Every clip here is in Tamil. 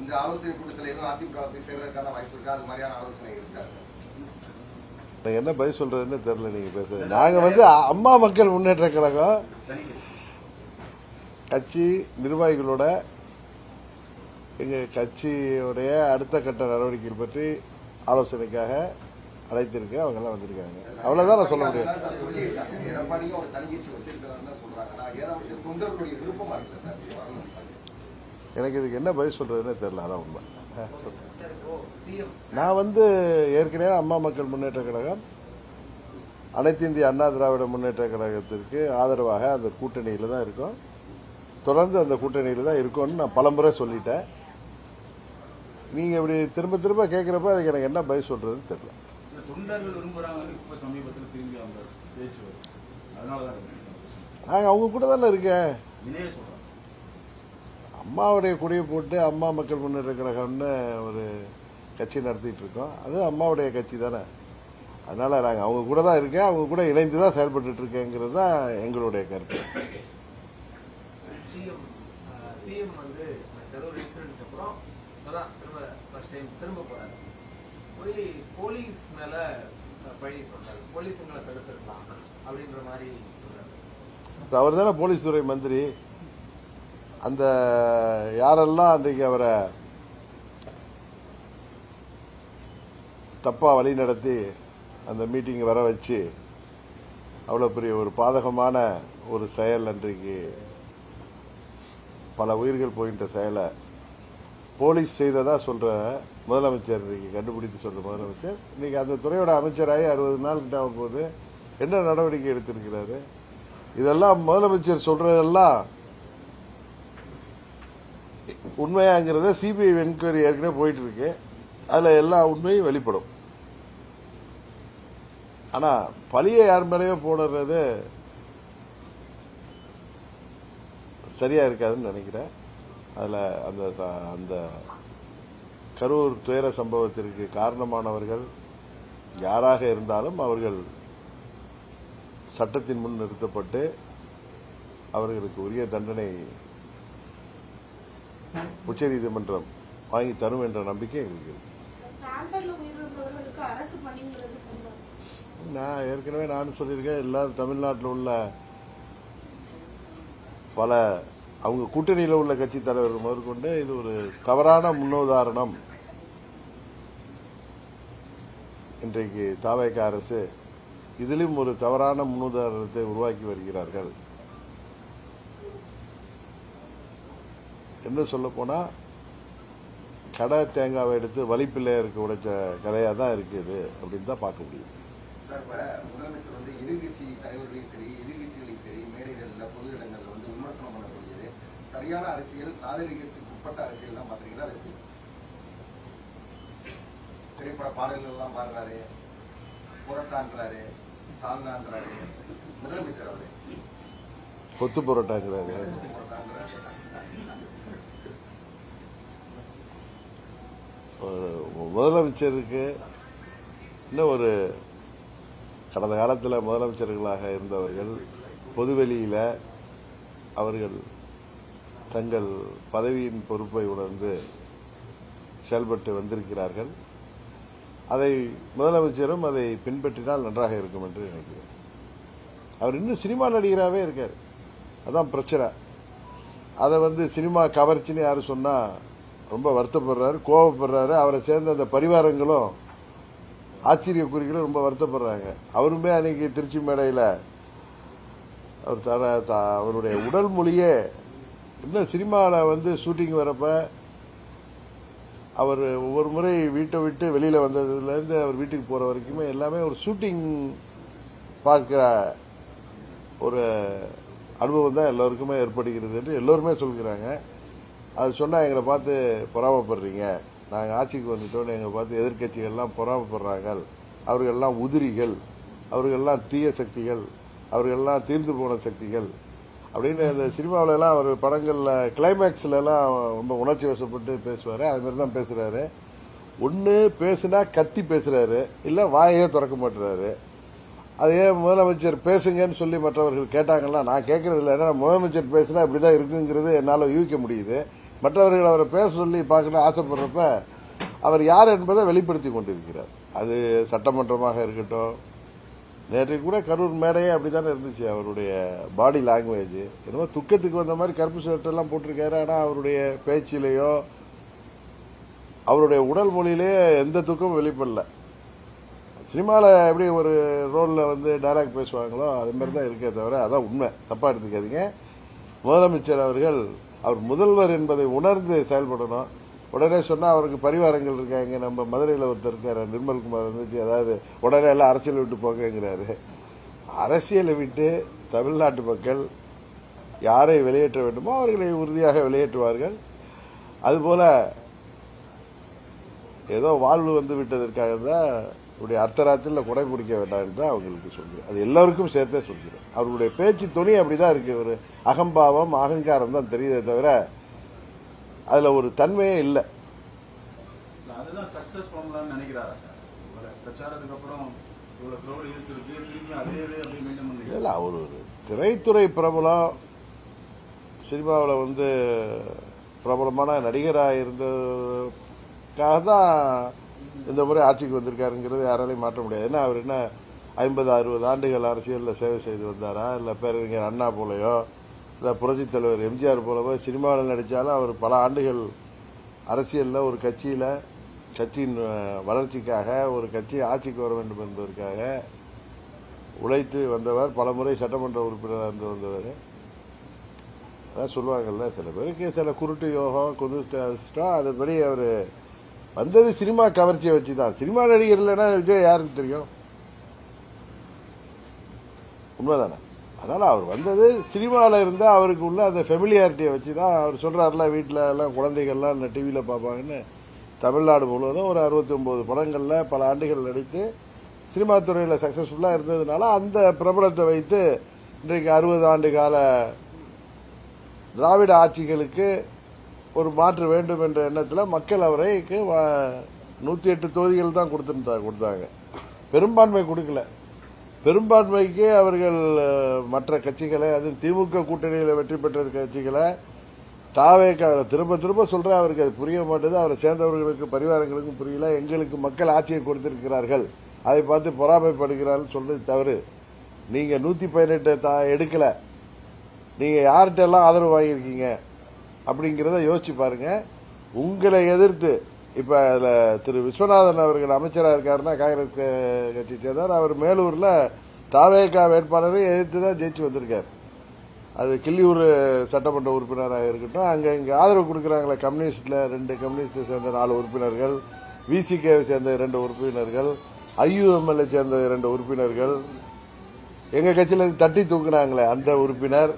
இந்த ஆலோசனை கூட்டத்தில் எதுவும் அதிமுக சேர்வதற்கான வாய்ப்பு இருக்கா? அது மாதிரியான ஆலோசனை இருக்கா சார்? என்ன பதில் சொல்றதுன்னு தெரியல. நீங்க பேசுறது நாங்க அம்மா மக்கள் முன்னேற்ற கழகம் கட்சி நிர்வாகிகளோட எங்க கட்சியுடைய அடுத்த கட்ட நடவடிக்கைகள் பற்றி ஆலோசனைக்காக அழைத்திருக்கேன். அவங்க எல்லாம் வந்திருக்காங்க. அவ்வளவுதான் நான் சொல்ல முடியும். எனக்கு இதுக்கு என்ன பதில் சொல்றதுன்னு தெரியல. அதான் உண்மை. நான் ஏற்கனவே அம்மா மக்கள் முன்னேற்ற கழகம் அனைத்து இந்திய அண்ணா திராவிட முன்னேற்ற கழகத்திற்கு ஆதரவாக அந்த கூட்டணியில தான் இருக்கோம். தொடர்ந்து அந்த கூட்டணியில தான் இருக்கோம்னு நான் பலமுறை சொல்லிட்டேன். நீங்க இப்படி திரும்ப திரும்ப கேட்கிறப்ப அதுக்கு எனக்கு என்ன பதில் சொல்றதுன்னு தெரியல. நாங்க அவங்க கூட தானே இருக்கேன். அம்மாவுடைய கொடியை போட்டு அம்மா மக்கள் முன்னேற்ற கழகம்னு ஒரு கட்சி நடத்திட்டு இருக்கோம். அது அம்மாவுடைய கட்சி தானே. அதனால நாங்க அவங்க கூட தான் இருக்கேன். அவங்க கூட இணைந்து தான் செயல்பட்டு இருக்கேங்கிறது தான் எங்களுடைய கருத்து. போலீஸ் மேல பழி சொல்றாரு. போலீஸ் தடுத்திருக்கலாம் அப்படின்ற மாதிரி சொல்றாரு. அவர் தானே போலீஸ் துறை மந்திரி. அந்த யாரெல்லாம் அன்றைக்கு அவரை தப்பா வழி நடத்தி அந்த மீட்டிங் வர வச்சு அவ்வளவு பெரிய ஒரு பாதகமான ஒரு செயல், அன்றைக்கு பல உயிர்கள் போகின்ற செயலை போலீஸ் செய்ததா சொல்ற முதலமைச்சர், இன்னைக்கு கண்டுபிடித்து சொல்ற முதலமைச்சர், இன்னைக்கு அந்த துறையோட அமைச்சராகி 60 நாள் கிட்ட போது என்ன நடவடிக்கை எடுத்திருக்கிறாரு? இதெல்லாம் முதலமைச்சர் சொல்றதெல்லாம் உண்மையாங்கிறத சிபிஐ என்கொயரி ஏற்கனவே போயிட்டு இருக்கு. அதுல எல்லா உண்மையும் வெளிப்படும். ஆனா பழிய யார் மேலேயோ போடுறது சரியா இருக்காதுன்னு நினைக்கிறேன். அதுல அந்த கரூர் துயர சம்பவத்திற்கு காரணமானவர்கள் யாராக இருந்தாலும் அவர்கள் சட்டத்தின் முன் நிறுத்தப்பட்டு அவர்களுக்கு உரிய தண்டனை உச்சநீதிமன்றம் வாங்கி தரும் என்ற நம்பிக்கை எங்களுக்கு இருக்கு. நான் ஏற்கனவே நானும் சொல்லியிருக்கேன். எல்லாரும் தமிழ்நாட்டில் உள்ள பல அவங்க கூட்டணியில் உள்ள கட்சி தலைவர்கள் முதற்கொண்டு இது ஒரு தவறான முன்னுதாரணம். இன்றைக்கு தாவேக அரசு இதிலும் ஒரு தவறான முன்னுதாரணத்தை உருவாக்கி வருகிறார்கள். என்ன சொல்ல போனா கடை தேங்காவை எடுத்து வலிப்பிள்ளையருக்கு உடைச்ச கதையா தான் இருக்குது அப்படின்னு தான் பார்க்க முடியும். சார், முதலமைச்சர் எதிர்கட்சி தலைவர்களையும் சரி எதிர்கட்சிகளையும் சரி மேடைகளில் பொது இடங்களில் விமர்சனம் பண்ணக்கூடியது சரியான அரசியல், நாகரிகத்துக்கு உட்பட்ட அரசியல் தான் பாத்தீங்கன்னா இருக்கு. திரைப்பட பாடல்கள் எல்லாம் பாடுறாரு, புரட்டான்றாரு, சால்னான்றாரு. முதலமைச்சர் அவரு கொத்து புரட்டாங்கிறாரு. முதலமைச்சருக்கு இன்னும் ஒரு கடந்த காலத்தில் முதலமைச்சர்களாக இருந்தவர்கள் பொதுவெளியில அவர்கள் தங்கள் பதவியின் பொறுப்பை உணர்ந்து செயல்பட்டு வந்திருக்கிறார்கள். அதை முதலமைச்சரும் அதை பின்பற்றினால் நன்றாக இருக்கும் என்று நினைக்கிறேன். அவர் இன்னும் சினிமா நடிகராகவே இருக்கார். அதான் பிரச்சனை. அதை சினிமா கவர்ச்சின்னு யாரு சொன்னா ரொம்ப வருத்தப்படுறாரு, கோபப்படுறாரு. அவரை சேர்ந்த அந்த பரிவாரங்களும் ஆச்சரியக்குறிகளும் ரொம்ப வருத்தப்படுறாங்க. அவருமே அன்னைக்கு திருச்சி மேடையில் அவர் அவருடைய உடல் மொழியே இன்னும் சினிமாவில் ஷூட்டிங் வரப்ப அவர் ஒவ்வொரு முறை வீட்டை விட்டு வெளியில வந்ததுலேருந்து அவர் வீட்டுக்கு போற வரைக்குமே எல்லாமே ஒரு ஷூட்டிங் பார்க்கிற ஒரு அனுபவம் தான் எல்லோருக்குமே ஏற்படுகிறது என்று எல்லோருமே சொல்கிறாங்க. அது சொன்னா எங்களை பார்த்து பொறாமப்படுறீங்க, நாங்கள் ஆட்சிக்கு வந்துட்டோன்னு எங்களை பார்த்து எதிர்கட்சிகள்லாம் பொறாமப்படுறாங்க, அவர்கள்லாம் உதிரிகள், அவர்கள்லாம் தீய சக்திகள், அவர்கள்லாம் தீர்ந்து போன சக்திகள் அப்படின்னு இந்த சினிமாவில எல்லாம் அவர் படங்கள்ல கிளைமேக்ஸ்ல எல்லாம் ரொம்ப உணர்ச்சி வசப்பட்டு பேசுவாரு. அது மாதிரி தான் பேசுறாரு. ஒன்னு பேசுனா கத்தி பேசுறாரு, இல்ல வாயே திறக்க மாட்டுறாரு. அதே முதலமைச்சர் பேசுங்கன்னு சொல்லி மற்றவர்கள் கேட்டாங்கன்னா நான் கேட்கறது இல்லை. ஏன்னா முதலமைச்சர் பேசினா இப்படிதான் இருக்குங்கிறது என்னால யூகிக்க முடியுது. மற்றவர்கள் அவரை பேச சொல்லி பார்க்கணும் ஆசைப்படுறப்ப அவர் யார் என்பதை வெளிப்படுத்தி கொண்டிருக்கிறார். அது சட்டமன்றமாக இருக்கட்டும், நேற்றைக்கு கூட கரூர் மேடையே அப்படித்தானே இருந்துச்சு. அவருடைய பாடி லாங்குவேஜ் என்னமோ துக்கத்துக்கு வந்த மாதிரி கருப்பு ஷர்ட்டெல்லாம் போட்டிருக்காரு. ஆனால் அவருடைய பேச்சிலேயோ அவருடைய உடல் மொழியிலேயே எந்த துக்கமும் வெளிப்படல. சினிமாவில் எப்படி ஒரு ரோலில் வந்து டைலாக் பேசுவாங்களோ அது மாதிரி தான் இருக்கே தவிர, அதான் உண்மை, தப்பாக எடுத்துக்காதீங்க. முதலமைச்சர் அவர்கள் அவர் முதல்வர் என்பதை உணர்ந்து செயல்படணும். உடனே சொன்னால் அவருக்கு பரிவாரங்கள் இருக்காங்க. நம்ம மதுரையில் ஒருத்தர் இருக்காரு, நிர்மல்குமார் வந்துச்சு, அதாவது உடனே எல்லாம் அரசியல் விட்டு போங்கிறாரு. அரசியலை விட்டு தமிழ்நாட்டு மக்கள் யாரை வெளியேற்ற வேண்டுமோ அவர்களை உறுதியாக வெளியேற்றுவார்கள். அதுபோல ஏதோ வாழ்வு வந்து விட்டதற்காக தான் இப்படி அர்த்தராத்திரில் கொடை பிடிக்க வேண்டாம் என்று தான் அவங்களுக்கு சொல்கிறேன். அது எல்லாருக்கும் சேர்த்தே சொல்கிறேன். அவருடைய பேச்சு துணி அப்படிதான் இருக்கு. ஒரு அகம்பாவம் அகங்காரம் தான் தெரியுதே தவிர அதுல ஒரு தன்மையே இல்லை. அதுதான் சக்சஸ் பண்ணலாம்னு நினைக்கிறாரா பிரச்சாரத்துக்கு அப்புறம் இவ்வளவு க்ரௌட் இருக்கு அதே அப்படி மெயின்டைன் பண்ணி இல்லை, அவர் ஒரு திரைத்துறை பிரபலம், சினிமாவில் வந்து பிரபலமான நடிகராக இருந்ததுக்காக தான் இந்த முறை ஆட்சிக்கு வந்திருக்காருங்கிறது யாராலையும் மாற்ற முடியாது. ஏன்னா அவர் என்ன 50-60 ஆண்டுகள் அரசியலில் சேவை செய்து வந்தாரா, இல்லை பேரறிஞர் அண்ணா போலையோ, இல்லை புரட்சித் தலைவர் எம்ஜிஆர் போலவோ சினிமாவில் நடித்தாலும் அவர் பல ஆண்டுகள் அரசியலில் ஒரு கட்சியின் வளர்ச்சிக்காக, ஒரு கட்சி ஆட்சிக்கு வர வேண்டும் என்பதற்காக உழைத்து வந்தவர். பல முறை சட்டமன்ற உறுப்பினராக இருந்து வந்தவர். அதான் சொல்லுவாங்கல்ல, சில பேருக்கு சில குருட்டு யோகம் அதிர்ஷ்டம். அதுபடி அவர் வந்தது சினிமா கவர்ச்சியை வச்சு தான். சினிமா நடிகர் இல்லைன்னா விஜய் யாருக்கு தெரியும்? உண்மைதானே? அதனால அவர் வந்தது சினிமாவில் இருந்தால் அவருக்கு உள்ள அந்த ஃபெமிலியாரிட்டியை வச்சு தான். அவர் சொல்றாருல, வீட்டில் எல்லாம் குழந்தைகள்லாம் இந்த டிவியில் பார்ப்பாங்கன்னு. தமிழ்நாடு முழுவதும் ஒரு 69 படங்களில் பல ஆண்டுகள் நடித்து சினிமா துறையில் சக்சஸ்ஃபுல்லாக இருந்ததுனால அந்த பிரபலத்தை வைத்து இன்றைக்கு 60 ஆண்டு கால திராவிட ஆட்சிகளுக்கு ஒரு மாற்று வேண்டும் என்ற எண்ணத்தில் மக்கள் அவரைக்கு 108 தொகுதிகள் தான் கொடுத்தாங்க. பெரும்பான்மை கொடுக்கல. பெரும்பான்மைக்கு அவர்கள் மற்ற கட்சிகளை, அது திமுக கூட்டணியில் வெற்றி பெற்ற கட்சிகளை திரும்ப சொல்ற, அவருக்கு அது புரிய மாட்டேது. அவரை சேர்ந்தவர்களுக்கு பரிவாரங்களுக்கும் புரியல. எங்களுக்கு மக்கள் ஆட்சியை கொடுத்திருக்கிறார்கள், அதை பார்த்து பொறாமைப்படுகிறார்கள் சொல்றது தவறு. நீங்க 118 எடுக்கல, நீங்க யார்கிட்ட எல்லாம் ஆதரவு வாங்கியிருக்கீங்க அப்படிங்கிறத யோசிச்சு பாருங்க. உங்களை எதிர்த்து இப்ப அதுல திரு விஸ்வநாதன் அவர்கள் அமைச்சராக இருக்காருன்னா காங்கிரஸ் கட்சி சேர்ந்தவர். அவர் மேலூர்ல தாவேகா வேட்பாளரை எதிர்த்து தான் ஜெயிச்சு வந்திருக்காரு. அது கிள்ளியூர் சட்டமன்ற உறுப்பினராக இருக்கட்டும். இங்க ஆதரவு கொடுக்குறாங்களே, கம்யூனிஸ்ட்ல 2 கம்யூனிஸ்டை சேர்ந்த 4 உறுப்பினர்கள், விசிகேவை சேர்ந்த 2 உறுப்பினர்கள், ஐயுஎம்எல்ஏ சேர்ந்த 2 உறுப்பினர்கள், எங்க கட்சியில தட்டி தூக்குனாங்களே அந்த உறுப்பினர்,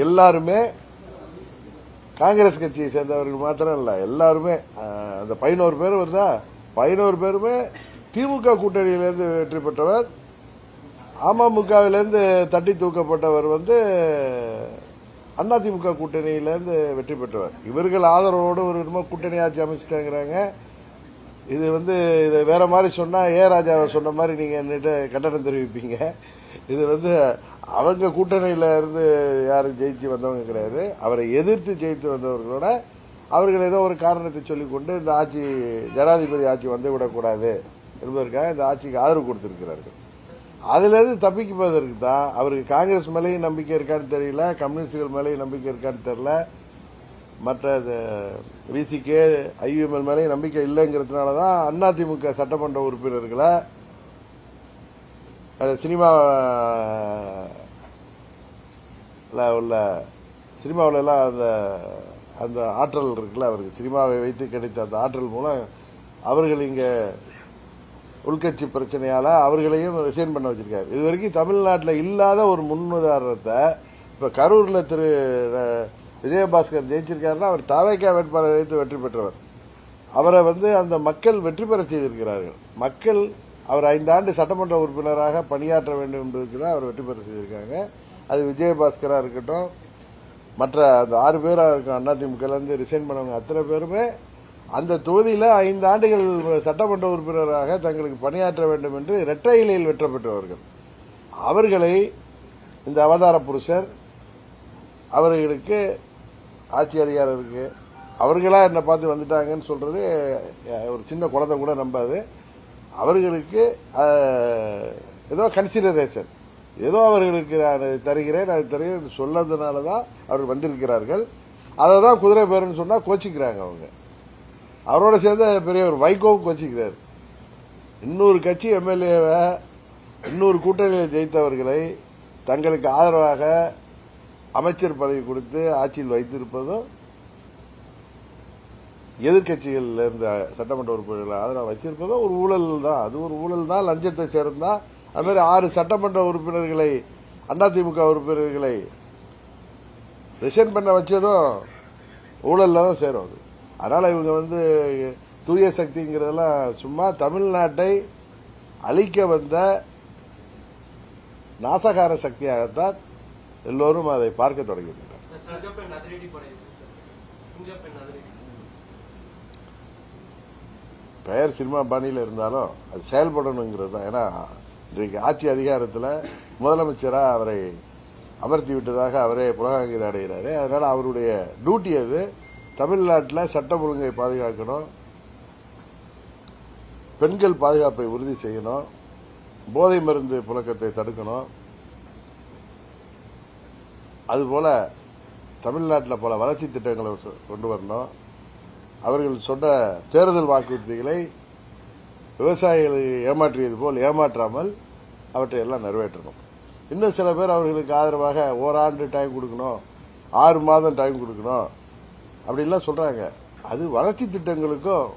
எல்லாருமே காங்கிரஸ் கட்சியை சேர்ந்தவர்கள் மாத்திரம் இல்ல, எல்லாருமே அந்த 11 பேர் வருதா, 11 பேருமே திமுக கூட்டணியிலிருந்து வெற்றி பெற்றவர். அமமுகவிலிருந்து தட்டி தூக்கப்பட்டவர் அதிமுக கூட்டணியிலிருந்து வெற்றி பெற்றவர். இவர்கள் ஆதரவோடு ஒரு கூட்டணி ஆட்சி அமைச்சிட்டாங்கிறாங்க. இது இதை வேற மாதிரி சொன்னா ராஜாவை சொன்ன மாதிரி நீங்க என்னிட்ட கண்டனம் தெரிவிப்பீங்க. இது அவங்க கூட்டணியில இருந்து யாரும் ஜெயிச்சு வந்தவங்க கிடையாது. அவரை எதிர்த்து ஜெயித்து வந்தவர்களோட அவர்கள் ஏதோ ஒரு காரணத்தை சொல்லிக்கொண்டு இந்த ஆட்சி, ஜனாதிபதி ஆட்சி வந்துவிடக்கூடாது என்பதற்காக இந்த ஆட்சிக்கு ஆதரவு கொடுத்திருக்கிறார்கள். அதுல இருந்து தப்பிக்குவதற்கு தான் அவருக்கு காங்கிரஸ் மேலேயும் நம்பிக்கை இருக்கான்னு தெரியல, கம்யூனிஸ்டுகள் மேலேயும் நம்பிக்கை இருக்கான்னு தெரியல, மற்ற விசிகே ஐயுஎம்எல் மேலேயும் நம்பிக்கை இல்லைங்கிறதுனாலதான் அதிமுக சட்டமன்ற உறுப்பினர்களை சினிமாவில் எல்லாம் அந்த ஆற்றல் இருக்குல்ல, அவருக்கு சினிமாவை வைத்து கிடைத்த அந்த ஆற்றல் மூலம் அவர்கள் இங்க உள்கட்சி பிரச்சனையால அவர்களையும் ரிசைன் பண்ண வச்சிருக்காரு. இதுவரைக்கும் தமிழ்நாட்டில் இல்லாத ஒரு முன்னுதாரணத்தை இப்ப கரூர்ல திரு விஜயபாஸ்கர் ஜெயிச்சிருக்காருன்னா அவர் தாவேகா வேட்பாளரை வைத்து வெற்றி பெற்றவர். அவரை அந்த மக்கள் வெற்றி பெற செய்திருக்கிறார்கள். மக்கள் அவர் 5 ஆண்டு சட்டமன்ற உறுப்பினராக பணியாற்ற வேண்டும் என்பதற்கு தான் அவர் வெற்றி பெற செய்திருக்காங்க. அது விஜயபாஸ்கரா இருக்கட்டும், மற்ற அந்த 6 பேராக இருக்கும் அதிமுக ரிசைன் பண்ணவங்க அத்தனை பேருமே அந்த தொகுதியில் 5 ஆண்டுகள் சட்டமன்ற உறுப்பினராக தங்களுக்கு பணியாற்ற வேண்டும் என்று இரட்டை இலையில் வெற்றி பெற்றவர்கள். அவர்களை இந்த அவதார புருஷர் அவர்களுக்கு ஆட்சி அதிகாரம் இருக்கு, அவர்களா என்னை பார்த்து வந்துட்டாங்கன்னு சொல்றது ஒரு சின்ன குழந்தை கூட நம்பாது. அவர்களுக்கு ஏதோ கன்சிடரேஷன், ஏதோ அவர்களுக்கு நான் தருகிறேன் அது தருகிறேன் சொல்லதுனால தான் அவர்கள் வந்திருக்கிறார்கள். அதை தான் குதிரை பேருன்னு சொன்னா கோச்சிக்கிறாங்க அவங்க. அவரோட சேர்ந்த பெரிய ஒரு வைகோவும் கோச்சிக்கிறார். இன்னொரு கட்சி எம்எல்ஏவை இன்னொரு கூட்டணியில் ஜெயித்தவர்களை தங்களுக்கு ஆதரவாக அமைச்சர் பதவி கொடுத்து ஆட்சியில் வைத்திருப்பதும், எதிர்கட்சிகள் இருந்த சட்டமன்ற உறுப்பினர்களை ஆதரவாக வச்சிருப்பதும் ஒரு ஊழல் தான். அது ஒரு ஊழல் தான். லஞ்சத்தை சேர்ந்தா அது மாதிரி 6 சட்டமன்ற உறுப்பினர்களை அதிமுக உறுப்பினர்களை ரிசைன் பண்ண வச்சதும் ஊழல்ல தான் சேரும். அது அதனால இவங்க தூய சக்திங்கிறதெல்லாம் சும்மா தமிழ்நாட்டை அழிக்க வந்த நாசகார சக்தியாகத்தான் எல்லோரும் அதை பார்க்க தொடங்கிவிட்டனர். பெயர் சினிமா பாணியில் இருந்தாலும் அது செயல்படணுங்கிறது தான். ஏன்னா இன்றைக்கு ஆட்சி அதிகாரத்தில் முதலமைச்சராக அவரை அமர்த்தி விட்டதாக அவரே புலகாங்கித அடைகிறாரு. அதனால அவருடைய டியூட்டி அது தமிழ்நாட்டில் சட்டம் ஒழுங்கை பாதுகாக்கணும், பெண்கள் பாதுகாப்பை உறுதி செய்யணும், போதை மருந்து புழக்கத்தை தடுக்கணும். அதுபோல தமிழ்நாட்டில் பல வளர்ச்சி திட்டங்களை கொண்டு வரணும். அவர்கள் சொன்ன தேர்தல் வாக்குறுதிகளை விவசாயிகளை ஏமாற்றியது போல் ஏமாற்றாமல் அவற்றை எல்லாம் நிறைவேற்றணும். இன்னும் சில பேர் அவர்களுக்கு ஆதரவாக ஓராண்டு டைம் கொடுக்கணும், 6 மாதம் டைம் கொடுக்கணும் அப்படின்லாம் சொல்றாங்க. அது வளர்ச்சி திட்டங்களுக்கும்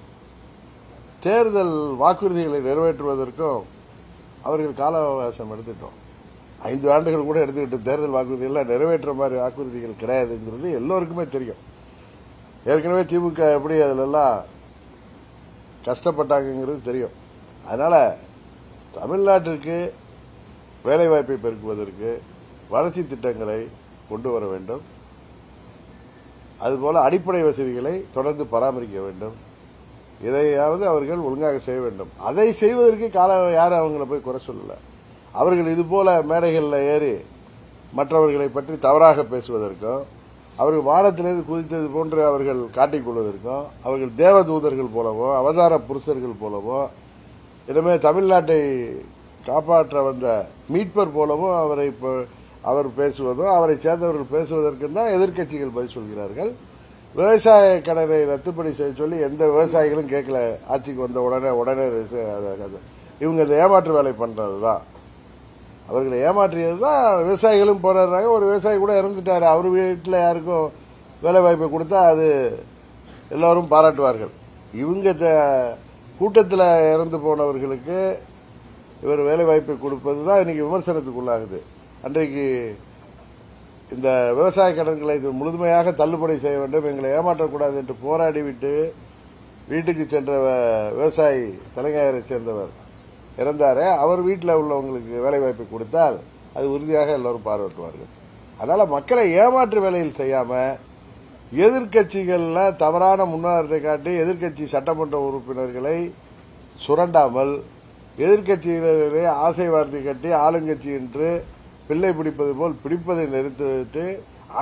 தேர்தல் வாக்குறுதிகளை நிறைவேற்றுவதற்கும் அவர்கள் கால அவகாசம் எடுத்துட்டோம். 5 ஆண்டுகள் கூட எடுத்துக்கிட்டு தேர்தல் வாக்குறுதிகள் நிறைவேற்ற மாதிரி வாக்குறுதிகள் கிடையாதுங்கிறது எல்லோருக்குமே தெரியும். ஏற்கனவே திமுக எப்படி அதிலெல்லாம் கஷ்டப்பட்டாங்கிறது தெரியும். அதனால தமிழ்நாட்டிற்கு வேலைவாய்ப்பை பெருக்குவதற்கு வளர்ச்சி திட்டங்களை கொண்டு வர வேண்டும். அதுபோல அடிப்படை வசதிகளை தொடர்ந்து பராமரிக்க வேண்டும். இதையாவது அவர்கள் ஒழுங்காக செய்ய வேண்டும். அதை செய்வதற்கு யாரும் அவங்கள போய் குறை சொல்லல. அவர்கள் இதுபோல மேடைகளில் ஏறி மற்றவர்களை பற்றி தவறாக பேசுவதற்கும், அவர்கள் வானத்திலிருந்து குதித்தது போன்று அவர்கள் காட்டிக்கொள்வதற்கும், அவர்கள் தேவதூதர்கள் போலவோ அவதார புருஷர்கள் போலவோ இனிமே தமிழ்நாட்டை காப்பாற்ற வந்த மீட்பர் போலவும் அவர் பேசுவதும் அவரை சேர்ந்தவர்கள் பேசுவதற்கும் தான் எதிர்க்கட்சிகள் பதில் சொல்கிறார்கள். விவசாய கடனை ரத்துப்படி செய்ய சொல்லி எந்த விவசாயிகளும் கேட்கல. ஆட்சிக்கு வந்த உடனே இவங்க இந்த ஏமாற்று வேலை பண்றதுதான், அவர்களை ஏமாற்றியதுதான். விவசாயிகளும் போராடுறாங்க. ஒரு விவசாயி கூட இறந்துட்டாரு, அவர் வீட்டில் யாருக்கும் வேலை வாய்ப்பை கொடுத்தா அது எல்லாரும் பாராட்டுவார்கள். இவங்க கூட்டத்தில் இறந்து போனவர்களுக்கு இவர் வேலை வாய்ப்பை கொடுப்பதுதான் இன்னைக்கு விமர்சனத்துக்குள்ளாகுது. அன்றைக்கு இந்த விவசாய கடன்களை முழுமையாக தள்ளுபடி செய்ய வேண்டும், எங்களை ஏமாற்றக்கூடாது என்று போராடிவிட்டு வீட்டுக்கு சென்ற விவசாயி தலைஞரை சேர்ந்தவர் இறந்தாரே, அவர் வீட்டில் உள்ளவங்களுக்கு வேலை வாய்ப்பை கொடுத்தால் அது உறுதியாக எல்லோரும் பாராட்டுவார்கள். அதனால மக்களை ஏமாற்று வேலையில் செய்யாம எதிர்கட்சிகள்ல தவறான முன்னாரத்தை காட்டி எதிர்கட்சி சட்டமன்ற உறுப்பினர்களை சுரண்டாமல், எதிர்கட்சியினரை ஆசை வார்த்தை கட்டி ஆளுங்கட்சி என்று பிள்ளை பிடிப்பது போல் பிடிப்பதை நிறுத்திவிட்டு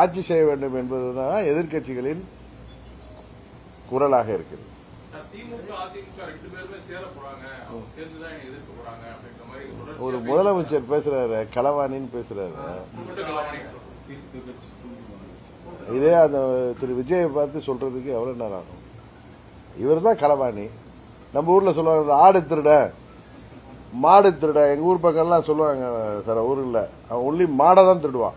ஆட்சி செய்ய வேண்டும் என்பதுதான் எதிர்கட்சிகளின் குரலாக இருக்கிறது. ஒரு முதலமைச்சர் பேசுறாரு, களவாணின்னு பேசுறாரு. இதே அந்த திரு விஜயை பார்த்து சொல்றதுக்கு எவ்வளவு நேரம் ஆகும்? இவர் தான் களவாணி. நம்ம ஊர்ல சொல்லுவாங்க ஆடு திருட மாடு திருட. எங்க ஊர் பக்கம்லாம் சொல்லுவாங்க சில ஊர்ல, அவன் ஒன்லி மாடை தான் திருடுவான்,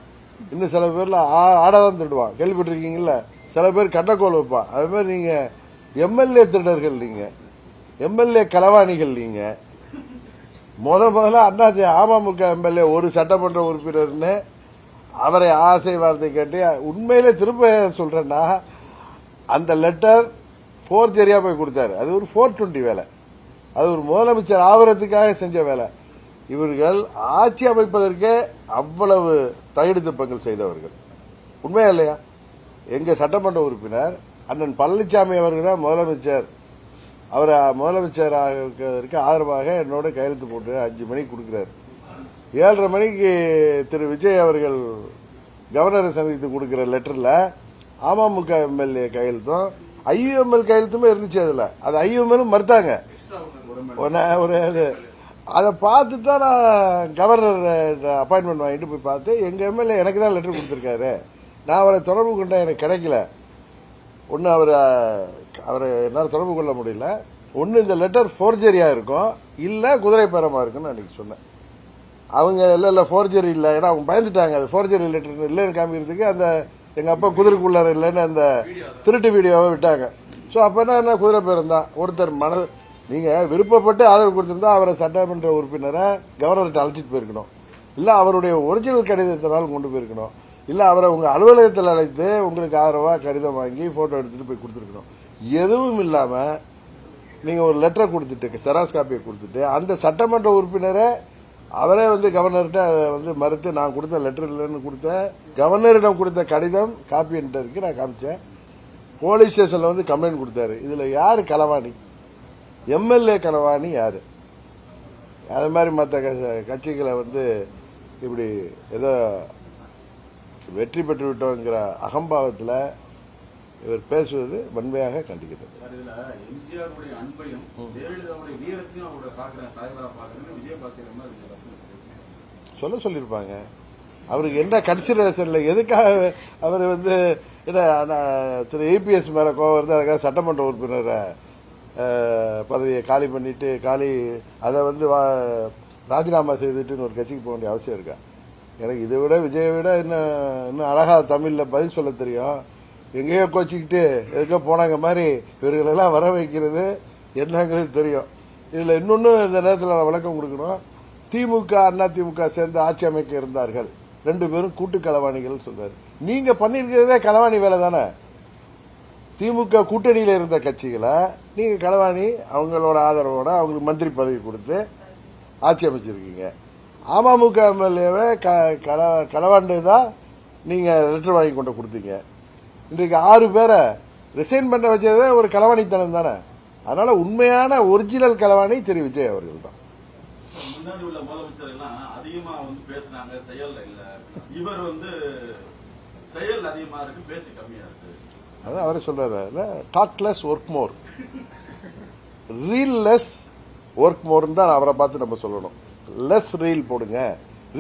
இன்னும் சில பேர்ல ஆடை தான் திருடுவான். கேள்விப்பட்டிருக்கீங்கல்ல? சில பேர் கட்டக்கோல் வைப்பான். அது மாதிரி நீங்க எம்எல்ஏ திருடர்கள், நீங்க எம்எல்ஏ களவாணிகள். நீங்க முதல்ல அமமுக எம்எல்ஏ ஒரு சட்டமன்ற உறுப்பினர்னு அவரை ஆசை வார்த்தை கேட்டு, உண்மையிலே திரும்ப சொல்றேன்னா அந்த லெட்டர் ஃபோர்ஜரியா போய் கொடுத்தாரு. அது ஒரு 420 வேலை. அது ஒரு முதலமைச்சர் ஆவறதுக்காக செஞ்ச வேலை. இவர்கள் ஆட்சி அமைப்பதற்கே அவ்வளவு தகுதி திருப்பங்கள் செய்தவர்கள். உண்மையா இல்லையா? எங்க சட்டமன்ற உறுப்பினர் அண்ணன் பழனிசாமி அவர்கள் தான் முதலமைச்சர். அவரை முதலமைச்சர் ஆகிறதுக்கு ஆதரவாக என்னோட கையெழுத்து போட்டு 5 மணிக்கு கொடுக்கிறார். 7:30 மணிக்கு திரு விஜய் அவர்கள் கவர்னரை சந்தித்து கொடுக்கிற லெட்டர்ல அமமுக எம்எல்ஏ கையெழுத்தும் IUML கையெழுத்துமே இருந்துச்சு அதுல. அது IUML மறுத்தாங்க. ஒரு அதை பார்த்து தான் நான் கவர்னர் அப்பாயின்மெண்ட் வாங்கிட்டு போய் பார்த்து எங்க MLA எனக்கு தான் லெட்டர் கொடுத்துருக்காரு. நான் அவரை தொடர்பு கொண்டா எனக்கு கிடைக்கல. ஒன்னு அவரை என்னால் தொடர்பு கொள்ள முடியல. ஒன்னு இந்த லெட்டர் ஃபோர்ஜரியா இருக்கும், இல்ல குதிரை பேரமா இருக்குன்னு அன்னைக்கு சொன்னேன். அவங்க இல்ல ஃபோர்ஜரி இல்ல, ஏன்னா அவங்க பயந்துட்டாங்க. அது ஃபோர்ஜரி லெட்டர் இல்லைன்னு காமிக்கிறதுக்கு அந்த எங்க அப்பா குதிரைக்குள்ளார இல்லைன்னு அந்த திருட்டு வீடியோவை விட்டாங்க. ஸோ அப்ப என்ன குதிரை பேரம் தான். ஒருத்தர் நீங்க விருப்பப்பட்டு ஆதரவு கொடுத்திருந்தா அவரை சட்டமன்ற உறுப்பினரை கவர்னர்கிட்ட அழைச்சிட்டு போயிருக்கணும், இல்ல அவருடைய ஒரிஜினல் கடிதத்தினால் கொண்டு போயிருக்கணும், இல்ல அவரை உங்க அலுவலகத்தில் அழைத்து உங்களுக்கு ஆதரவா கடிதம் வாங்கி போட்டோ எடுத்துட்டு போய் கொடுத்துருக்கணும். எதுவும் இல்லாம நீங்க ஒரு லெட்டர் கொடுத்துட்டு செராஸ் காப்பியை கொடுத்துட்டு அந்த சட்டமன்ற உறுப்பினரை அவரே கவர்னர்கிட்ட அதை மறுத்து நான் கொடுத்த லெட்டர் இல்லைன்னு கொடுத்த கவர்னரிடம் கொடுத்த கடிதம் காப்பி என்கிட்ட இருக்கு, நான் காமிச்சேன். போலீஸ் ஸ்டேஷன்ல கம்ப்ளைண்ட் கொடுத்தாரு. இதுல யாரு களவாணி? MLA களவாணி யாரு? அது மாதிரி மற்ற கட்சிகளை இப்படி ஏதோ வெற்றி பெற்று விட்டோங்கிற அகம்பாவத்தில் இவர் பேசுவது வன்மையாக கண்டிக்கிறது. எம்ஜிஆருடைய அன்பையும் ஜெயலலிதாவுடைய வீரத்தையும் அவருடைய பாக்குறேன் விஜயபாஸ்கர் சொல்லிருப்பாங்க. அவருக்கு என்ன கன்சிடரேஷன்ல எதுக்காக அவர் திரு EPS மேல கோவம் வருது, அதுக்காக சட்டமன்ற உறுப்பினரை பதவியை காலி பண்ணிட்டு அதை ராஜினாமா செய்துட்டு ஒரு கட்சிக்கு போக வேண்டிய அவசியம் இருக்கா? எனக்கு இதை விட விஜயை விட இன்னும் அழகா தமிழ்ல பதில் சொல்ல தெரியும். எங்கேயோ கோச்சிக்கிட்டு எதுக்கோ போனாங்க மாதிரி இவர்களெல்லாம் வர வைக்கிறது என்னங்கிறது தெரியும். இதுல இன்னொன்னு இந்த நேரத்தில் நான் விளக்கம் கொடுக்கணும். திமுக அதிமுக சேர்ந்து ஆட்சி அமைக்க இருந்தார்கள், 2 பேரும் கூட்டு களவாணிகள் சொல்றாரு. நீங்க பண்ணிருக்கிறதே களவாணி வேலை தானே. திமுக கூட்டணியில இருந்த கட்சிகளை நீங்க களவாணி, அவங்களோட ஆதரவோட அவங்களுக்கு மந்திரி பதவி கொடுத்து ஆட்சி அமைச்சிருக்கீங்க. அமமுக MLA-வை களவாண்டுதான் நீங்க லெட்டர் வாங்கி கொண்டு கொடுத்தீங்க. இன்றைக்கு 6 பேரை ரிசைன் பண்ண வச்சதே ஒரு களவாணித்தனம் தானே. அதனால உண்மையான ஒரிஜினல் களவாணி திரு விஜய் அவர்கள் தான். முன்னாடி உள்ள முதலமைச்சர் எல்லாம் அதிகமா பேசினாங்க, செயல் இல்ல. இவர் செயல் அதிகமா இருக்கு, பேச்சு கம்மியா இருக்கு. அதான் அவரே சொல்றாரு, talk less work more, reel less work மோர்னு தான் அவரை பார்த்து நம்ம சொல்லணும். லெஸ் ரீல் போடுங்க,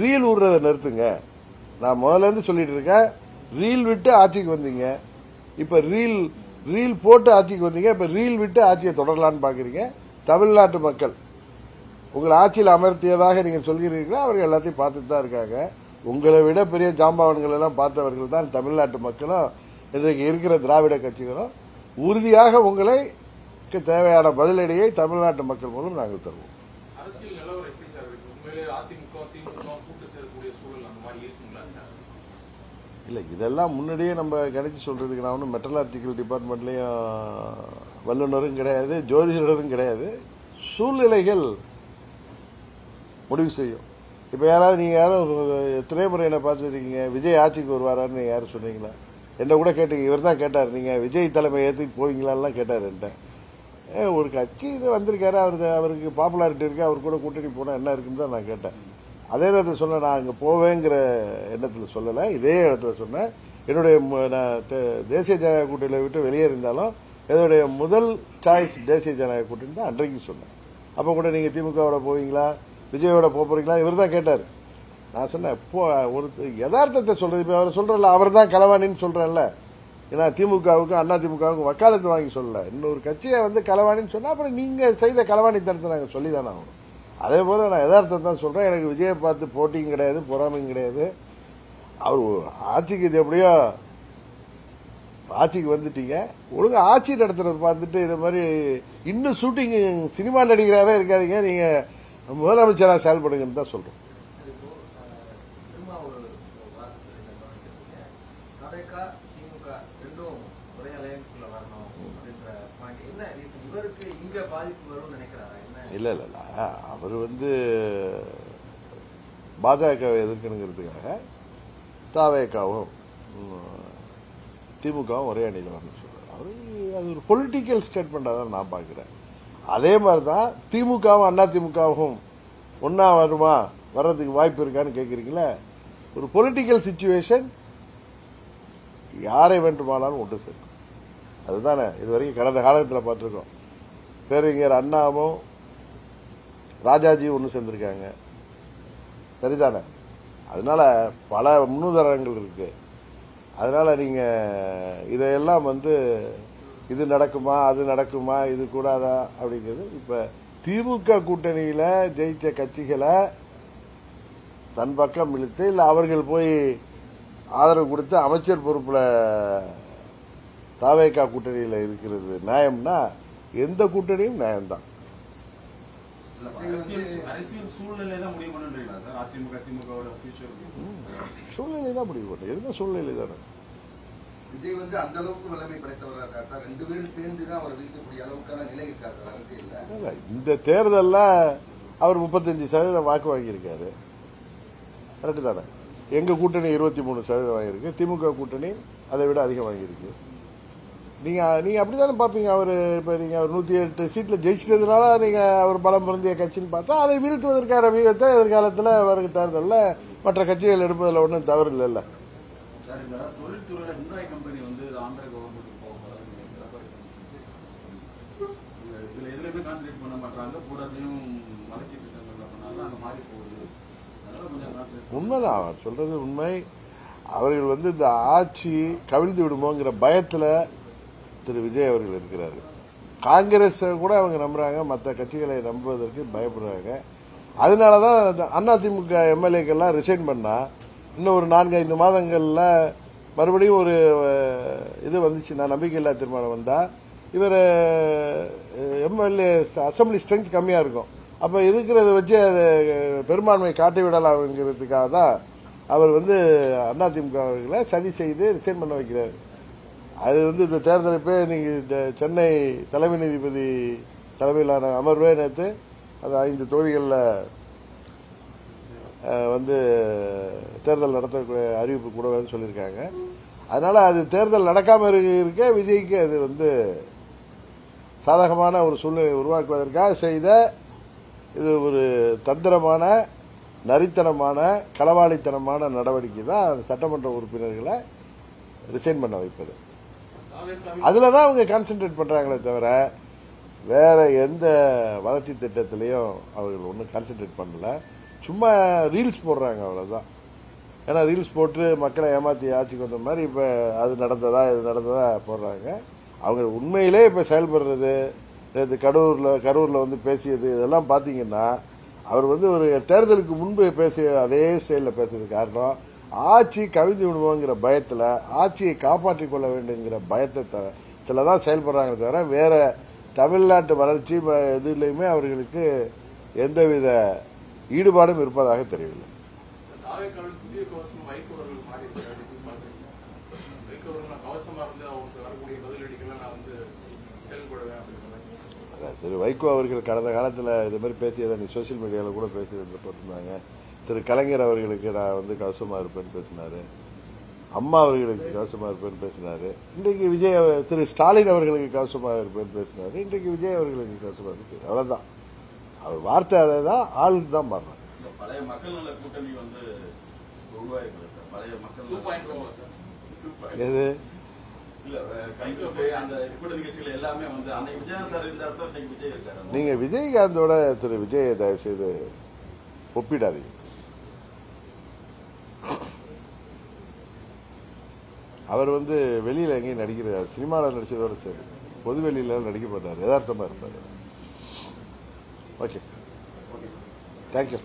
ரீல் விடுறதை நிறுத்துங்க. நான் முதல்ல இருந்து சொல்லிட்டு இருக்கேன், ரீல் விட்டு ஆட்சிக்கு வந்தீங்க, இப்ப ரீல் போட்டு ஆட்சிக்கு வந்தீங்க, இப்ப ரீல் விட்டு ஆட்சியை தொடரலான்னு பாக்குறீங்க. தமிழ்நாட்டு மக்கள் உங்களை ஆட்சியில் அமர்த்தியதாக நீங்க சொல்கிறீர்களா? அவர்கள் எல்லாத்தையும் பார்த்துட்டு தான் இருக்காங்க. உங்களை விட பெரிய ஜாம்பவான்கள் எல்லாம் பார்த்தவர்கள் தான் தமிழ்நாட்டு மக்களும் இன்றைக்கு இருக்கிற திராவிட கட்சிகளும். உறுதியாக உங்களுக்கு தேவையான பதிலடியை தமிழ்நாட்டு மக்கள் மூலம் நாங்கள் தருவோம். அரசியல் நிலவரம் எப்படி சார் இருக்கு? உண்மையிலே அதிமுக கூட்டு சேரக்கூடிய சூழல் அந்த மாதிரி இருக்குங்களா சார்? இல்ல, இதெல்லாம் முன்னாடியே நம்ம கணிச்சு சொல்றதுக்கு நான் ஒன்றும் மெட்டலார்ஜிக்கல் டிபார்ட்மெண்ட்லயும் வல்லுநரும் கிடையாது, ஜோதிடரும் கிடையாது. சூழ்நிலைகள் முடிவு செய்யும். இப்ப யாராவது நீங்க யாரும் திரைமுறையில பார்த்துருக்கீங்க விஜய் ஆட்சிக்கு வருவாரான்னு நீங்க யாரும் சொன்னீங்களா? என்ன கூட கேட்டீங்க, இவர் தான் கேட்டார், நீங்க விஜய் தலைமை ஏற்றுக்கு போவீங்களான்லாம் கேட்டார் என்கிட்ட. ஒரு கட்சி இது வந்திருக்காரு, அவருக்கு பாப்புலாரிட்டி இருக்கு, அவர் கூட கூட்டணி போனா என்ன இருக்குன்னு தான் நான் கேட்டேன். அதே நேரத்தில் சொன்ன நான் அங்க போவேங்கிற எண்ணத்தில் சொல்லல, இதே இடத்துல சொன்னேன். என்னுடைய தேசிய ஜனநாயக கூட்டணியை விட்டு வெளியே இருந்தாலும் என்னுடைய முதல் சாய்ஸ் தேசிய ஜனநாயக கூட்டணி தான் அன்றைக்கு சொன்னேன். அப்ப கூட நீங்க திமுகவோட போவீங்களா விஜயோட போறீங்களா இவர் தான் கேட்டாரு. நான் சொன்னேன், ஒரு யதார்த்தத்தை சொல்றது. இப்ப அவர் சொல்றல, அவர் தான் களவாணின்னு சொல்றேன்ல. ஏன்னா திமுகவுக்கும் அதிமுகவுக்கும் வக்காலத்து வாங்கி சொல்லல. இன்னொரு கட்சியை களவாணின்னு சொன்னா அப்புறம் நீங்க செய்த களவாணித்தனத்தை நாங்க சொல்லிதானே ஆகணும். அதே போல நான் யதார்த்தத்தை தான் சொல்றேன். எனக்கு விஜயை பார்த்து போட்டியும் கிடையாது, பொறாமையும் கிடையாது. அவர் ஆட்சிக்கு இது எப்படியோ ஆட்சிக்கு வந்துட்டீங்க, ஒழுங்கு ஆட்சி நடத்துறது பார்த்துட்டு இது மாதிரி இன்னும் ஷூட்டிங் சினிமா நடிகராகவே இருக்காதீங்க, நீங்க முதலமைச்சராக செயல்படுங்கன்னு தான் சொல்றோம். இல்ல இல்ல அவர் பாஜகவை எதிர்க்கணுங்கிறதுக்காக தாவேகாவும் திமுகவும் ஒரே அணியில் வரணும்னு சொல்றாரு. அது ஒரு பொலிட்டிக்கல் ஸ்டேட்மெண்டா தான் நான் பாக்குறேன். அதே மாதிரிதான் திமுகவும் அதிமுகவும் ஒன்னா வருமா, வர்றதுக்கு வாய்ப்பு இருக்கான்னு கேக்குறீங்களா? ஒரு பொலிட்டிக்கல் சிச்சுவேஷன் யாரை வேண்டுமானாலும் ஒன்று சேர்க்கும். அதுதானே இது வரைக்கும் கடந்த காலத்தில் பார்த்துருக்கோம். பேரறிஞர் அண்ணாவும் ராஜாஜியும் ஒன்று சேர்ந்திருக்காங்க, சரிதானே? அதனால பல முன்னுதாரணங்கள் இருக்கு. அதனால நீங்க இதையெல்லாம் இது நடக்குமா அது நடக்குமா இது கூடாதா அப்படிங்கிறது இப்ப திமுக கூட்டணியில ஜெயிச்ச கட்சிகளை தன் பக்கம் இழுத்து இல்ல அவர்கள் போய் ஆதரவு கொடுத்து அமைச்சர் பொறுப்புல தாவேகா கூட்டணியில இருக்கிறது நியாயம்னா எந்த கூட்டணியும் நியாயம்தான். அரசியல் சூழ்நிலை தான் முடிவு பண்ணுறீங்களா சார்? அதிமுக திமுகவோட ஃபியூச்சர் சூழ்நிலை தான் முடிவு பண்ணும். எதுவுமே சூழ்நிலை தானே. விஜய் அந்த அளவுக்கு வல்லமை படைத்தவரா இருக்கா சார்? 2 பேரும் சேர்ந்து தான் அவரை வீழ்த்தக்கூடிய அளவுக்கான நிலை இருக்கா சார் அரசியல்ல? இந்த தேர்தல்ல அவர் 35% வாக்கு வாங்கியிருக்காரு, கரெக்டு தானே? எங்க கூட்டணி 23% வாங்கியிருக்கு, திமுக கூட்டணி அதை விட அதிகம் வாங்கியிருக்கு. நீங்க அப்படித்தானே பாப்பீங்க. அவரு இப்ப நீங்க 108 சீட்ல ஜெயிச்சதுனால நீங்க அவர் பலம் பொருந்திய கட்சின்னு பார்த்தா அதை வீழ்த்துவதற்கான வியூகத்தை எதிர்காலத்தில் வருகிற தேர்தலில் மற்ற கட்சிகள் எடுப்பதில் ஒன்றும் தவறு இல்லைல்ல. சார், இந்த தொழில்துறையில ஹிண்டாய் கம்பெனி ஆந்திர கவர்மெண்ட் இதுல எதுலையுமே கான்சன்ட்ரேட் பண்ண மாட்டாங்க, கூடத்தையும் வளர்ச்சி திட்டங்கள் பண்ணாலும் அந்த மாதிரி போகுது. அதனால கொஞ்சம் கான்சன்ட்ரேட் உண்மைதான் அவர் சொல்றது உண்மை. அவர்கள் இந்த ஆட்சி கவிழ்ந்து விடுமோங்கிற பயத்துல திரு விஜய் அவர்கள் இருக்கிறாரு. காங்கிரஸ் கூட அவங்க நம்புறாங்க, மற்ற கட்சிகளை நம்புவதற்கு பயப்படுறாங்க. அதனாலதான் அதிமுக எம்எல்ஏக்கெல்லாம் ரிசைன் பண்ணா இன்னும் ஒரு 4-5 மாதங்கள்ல மறுபடியும் ஒரு இது வந்துச்சுன்னா, நம்பிக்கையில்லா தீர்மானம் வந்தா இவர் எம்எல்ஏ அசம்பிளி ஸ்ட்ரென்த் கம்மியா இருக்கும். அப்ப இருக்கிறத வச்சு அது பெரும்பான்மை காட்டி விடலாம்ங்கிறதுக்காக தான் அவர் அதிமுக அவர்களை சதி செய்து ரிசைன் பண்ண வைக்கிறார். அது இந்த தேர்தலுப்பே நீங்க இந்த சென்னை தலைமை நீதிபதி தலைமையிலான அமர்வே நேற்று அது 5 தொகுதிகளில் தேர்தல் நடத்தக்கூடிய அறிவிப்பு கூட சொல்லியிருக்காங்க. அதனால அது தேர்தல் நடக்காம இருக்க விஜய்க்கு அது சாதகமான ஒரு சூழ்நிலை உருவாக்குவதற்காக செய்த இது ஒரு தந்திரமான நரித்தனமான களவாளித்தனமான நடவடிக்கை தான் சட்டமன்ற உறுப்பினர்களை ரிசைன் பண்ண வைப்பது. அதுலதான் அவங்க கான்சென்ட்ரேட் பண்றாங்களே தவிர வேற எந்த வளர்ச்சி திட்டத்திலையும் அவர்கள் ஒன்றும் கான்சென்ட்ரேட் பண்ணல. சும்மா ரீல்ஸ் போடுறாங்க, அவ்வளவுதான். ஏன்னா ரீல்ஸ் போட்டு மக்களை ஏமாத்தி ஆட்சிக்கு வந்த மாதிரி இப்ப அது நடந்ததா இது நடந்ததா போடுறாங்க. அவங்க உண்மையிலே இப்ப செயல்படுறது, நேற்று கரூர்ல பேசியது இதெல்லாம் பாத்தீங்கன்னா அவர் ஒரு தேர்தலுக்கு முன்பு பேசிய அதே ஸ்டைல பேசுறது காரணம் ஆட்சி கவிழ்ந்து விடுவோங்கிற பயத்துல, ஆட்சியை காப்பாற்றிக் கொள்ள வேண்டுங்கிற பயத்துல தான் செயல்படுறாங்க தவிர வேற தமிழ்நாட்டு வளர்ச்சி எதுலையுமே அவர்களுக்கு எந்தவித ஈடுபாடும் இருப்பதாக தெரியவில்லை. திரு வைகோ அவர்கள் கடந்த காலத்தில் இது மாதிரி பேசியதை நீ சோசியல் மீடியாவில் கூட பேசியது போட்டிருந்தாங்க. திரு கலைஞர் அவர்களுக்கு நான் கவசமா இருப்பேன்னு பேசினாரு, அம்மா அவர்களுக்கு கவசமா இருப்பேன்னு பேசினாரு. இன்றைக்கு விஜய் திரு ஸ்டாலின் அவர்களுக்கு கவசமா இருப்பேன்னு பேசினாரு. இன்றைக்கு விஜய் அவர்களுக்கு கவசமா இருக்கு. அவ்வளவுதான். அவர் வார்த்தை அதை தான், ஆளுக்கு தான் மாறுறாங்க. பழைய மக்கள் நல கூட்டணி உருவாயிருக்கு சார். பழைய மக்கள் எது நீங்க விஜயகாந்தோட திரு விஜய் தயவு செய்து ஒப்பிடாதீங்க. அவர் வெளியில எங்கேயும் நடிக்கிறார், சினிமாவில் நடிச்சதோட சரி, பொது வெளியில நடிக்க மாட்டார், யதார்த்தமா இருப்பார். Okay, thank you.